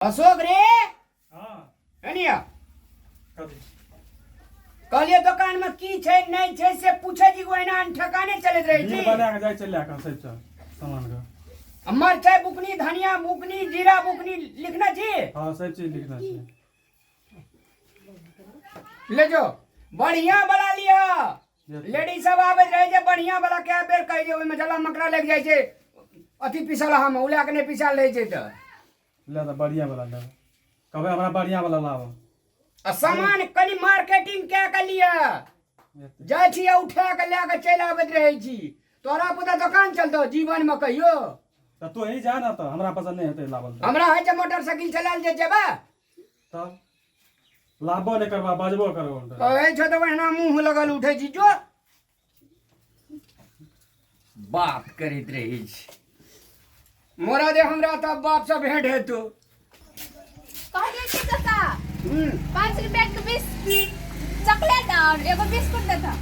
अशोक रे हाँ एनिया कथी कहलिए दुकान में की छै नहीं छै से पूछे जी ओहिना ठकाने चलत रही बिल छी बना के जाय चल का सब सामान का मरचाई बुकनी धनिया बुकनी जीरा बुकनी लिखना छी हां सब चीज लिखना है ले जो बढ़िया वाला लिया लेडीज सब आबे रहे जे बढ़िया वाला क्या बेर कह जे ओइ में जला मकरा लग जाय छै अति पिसल हम उला के नहीं पिसल रहे छै त ले तो बढ़िया वाला ले कबे हमरा बढ़िया वाला लाव आ सामान कनी मार्केटिंग क्या कर लिया जाय छी उठा के ले के चल आबत रहे छी तोरा पुता दुकान चलतो जीवन में कहियो तो तू ही जा ना तो हमरा पसंद नहीं होते लावल हमरा है जे मोटरसाइकिल चलाल जे जेबा तब लाभो नहीं करबा बजबो करबो कहै छ त वहना मुंह लगल उठे छी जो बात करित रही छी मोरा दे हमरा त बाप से भेंट हेतु कह दे छी चाचा 5 रुपया के 20 चॉकलेट और एगो बिस्कुट देता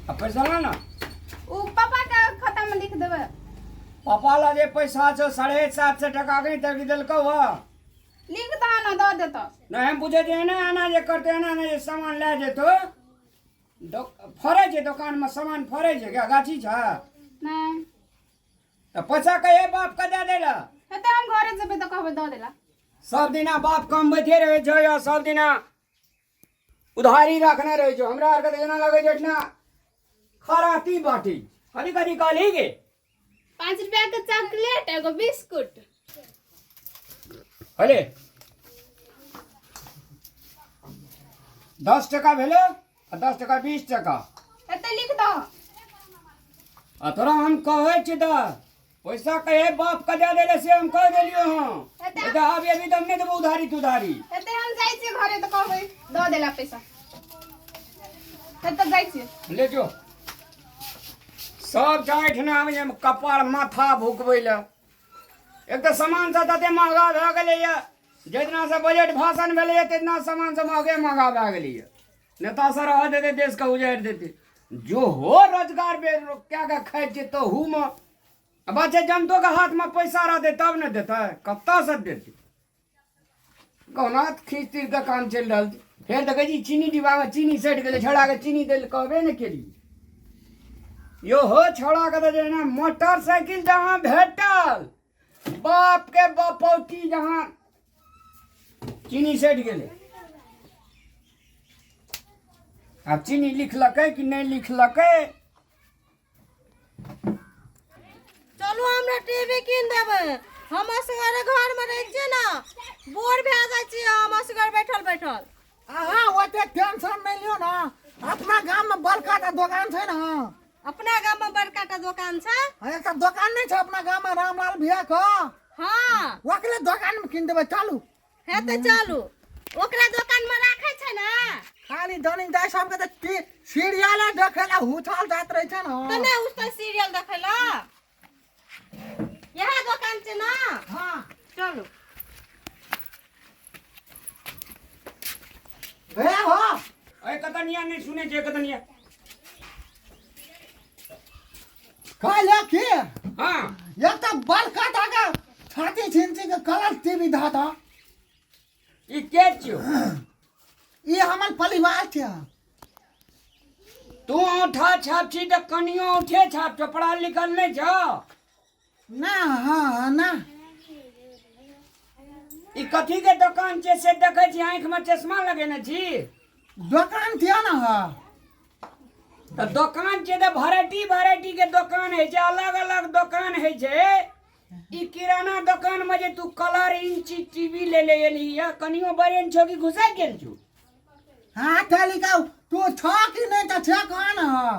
अब पैसा ला ना उ पापा का खाता में लिख देबे पापा ला जे पैसा छ 750 टका के तक देलको ह लिख दा ना दो देता नहीं हम पूछे जे ना आना जे करते ना ना जे सामान ले जेतो फरे जे दुकान में सामान फरे जे क्या गाछी छ नहीं त पैसा कहे बाप का दे देला हेते हम घरे जेबे तो कहबे दो देला सब दिना बाप कम बैठे रहे छो या सब दिना उधारी रखने रहे छो हमरा आर के जना लगे जेठना खराती बाटी कदी कदी कहली गे 5 रुपया के चॉकलेट एगो बिस्कुट हले 10 टका भेले आ 10 टका 20 टका हेते लिख दो आ तोरा हम कहे छी त पैसा कहे बाप का दे देले से हम कह देलियो हां एते अभी अभी तुम नहीं देबो उधारी तुधारी हेते हम जाई छी घरे तो कहबे दो देला पैसा हेते जाई छी ले जो सब जाइठ ना हम कपाड़ माथा भूकबैला एक तो सामान सब तते महंगा भ गेलै या जितना से बजट भाषण भेलै तितना सामान सब महंगा भ गेलै या नेता सर रह देते देश का उजाड़ देते जो हो रोजगार बे क्या खाए छै तो हु में अब अच्छे जनतो के हाथ में पैसा रहते तब न देते कत्ता से देते कौना खींच तीर का काम चल रहा फिर देखे जी चीनी डिब्बा में चीनी सट गेलै छड़ा के चीनी दिल कहबे न केली यो हो छोड़ा के जे ना मोटरसाइकिल जहां भेटल बाप के बपौती जहां चीनी सट गेलै अब चीनी लिखलकै कि नहीं लिखलकै चलू हमरा टीवी कीन देबै हम असगरे घर में रह छियै ना बोर भए जाइ छियै हम असगर बैठल बैठल हाँ ओते टेंशन नहीं लियो ना अपना गांव में बड़का टा दुकान है ना अपना गांव में बड़का टा दुकान छै एक दुकान नहीं है अपना गांव में रामलाल भैया का हाँ ओकरे दुकान में किन देबै चालू हेते चलू ओकरा दुकान में राखै छै ना खाली दनी दाई सब के त सीरियल देखेला हुछाल जात रहे छै ना तो नहीं उसका सीरियल देखेला यह दुकान छै ना हां चलू ए हो ए कतनिया नहीं सुने जे कतनिया कहले की हां एक तो बड़का टा के छाती छिंची के कलर टीवी धाता ई के छियो ये हमर परिवार छै तू औठा छाप छी त कनियो औठे छाप छ पढ़ा लिखल नहीं छ ना हां ना ई कथी के दुकान छै से देखै छी आंख में चश्मा लगेने छी दुकान थिया ना हां त दुकान छै त वैरायटी के दुकान है छै अलग अलग दुकान है छै ई किराना दुकान में जे तू कलर इंच टीवी ले ले एली या कनियो बरेन छो की घुसा गेल छु हाँ थालिका तू छ कि नहीं त छ कौन हां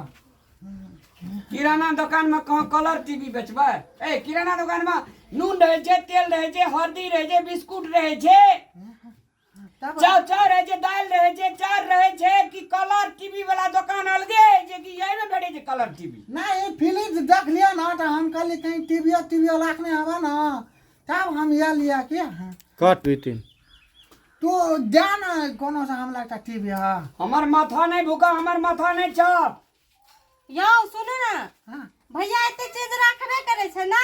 किराना दुकान में कहाँ कलर टीवी बेचबे ए किराना दुकान में नून रहे छै तेल रहे छै हल्दी रहे छै बिस्कुट रहे छै तब चाउ रहे छै दाल रहे छै चार रहे छै कि कलर टीवी वाला दुकान अलगे है जे कि यही में भेटे छै कलर टीवी नहीं फिल्म देख लिया ना तो हम कहली कहीं टीवी रखने हवा ना तब हम ये लिया के काट पीती तू जान कोनो से हमला का टीवी हां हमर माथा नहीं भूका हमर माथा नहीं चाप यो सुनो ना हां भैया एते चीज रखबे करे छै ना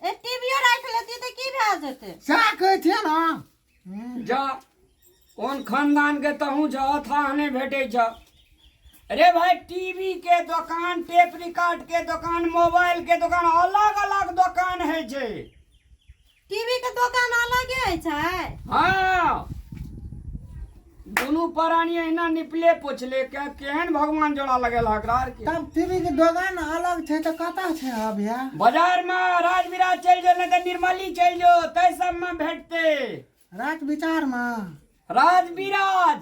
ए टीवीओ राख लेती तो की भए जेतै सएह कहै छियै ने जा कोन खानदान के तहूँ छ अथा नहीं भेटे छ। अरे भाई टीवी के दुकान, टेप रिकॉर्ड के दुकान, मोबाइल के दुकान, अलग अलग दुकान है छे। टीवी के दुकान अलगे है छै। हाँ दोनों प्राणी अहिना निपले पुछले केहन भगवान जोड़ा लगेल हकरा आर के। तब टीवी के दुकान अलग छै तो कतऽ छै अभिया? बाजार में राज विराज चल जो नहीं तो निर्मली चल जो, तै सब में भेटते। राज विचार में राज विराज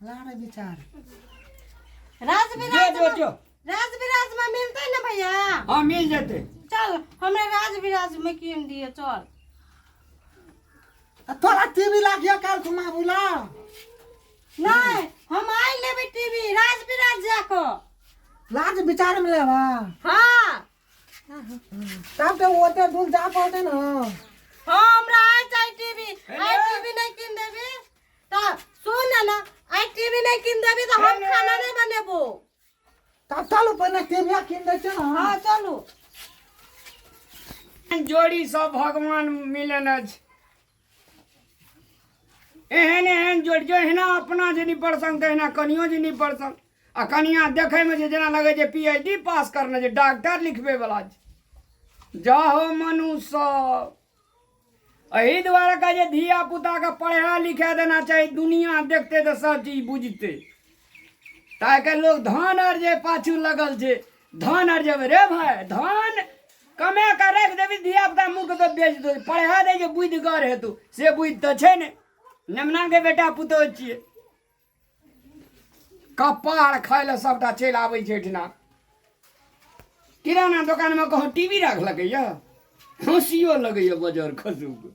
लारे विचार राजविराज जो जो राजविराज में मिलते ना भैया? हाँ मिल जेते। चल हमें राजविराज में कीम दिए चल। तोरा टीवी लागिया काल घुमा बुला नहीं हम आई लेबे टीवी राजविराज जाको। लाज विचार में लेबा? हाँ तब तो ओते दूर जा पड़ते ना। हमरा आई चाहिए टीवी। आई टीवी नहीं किन देबी तो सुन ना, आई टीवी नहीं किन देबी तो हम खाना नहीं बनेबो। तब चलो पहले टीवी किन दे छ ना। हाँ चलो। जोड़ी सब भगवान मिलन अछि। एहन एहन जोड़ जो हिना अपना जे नहीं पढ़ सकते हिना कनियो जे नहीं पढ़ सक। आ कनिया देखे में जे जना लगे जे पीएचडी पास करने जे डॉक्टर लिखबे वाला छै। जाहो मनुष्य एही द्वारा का जे धिया पुता का पढ़ा लिखा देना चाहिए। दुनिया देखते तो सब चीज बुझते। ताकि लोग धान और जे पाछू लगल छे, धान और जब रे भाई धान कमे का रख देवी धिया पुता मुँह के तो बेच दो। पढ़ा दे जे बुझ गर हेतु से बुझ तो छे ने। नेमना के बेटा पुतो छिए, कपाड़ खाय ले सबटा चलि आबै छै एठिना। किराना दुकान में कहूँ टीवी राख लगैया, हंसियो लगैया बजार खसू के।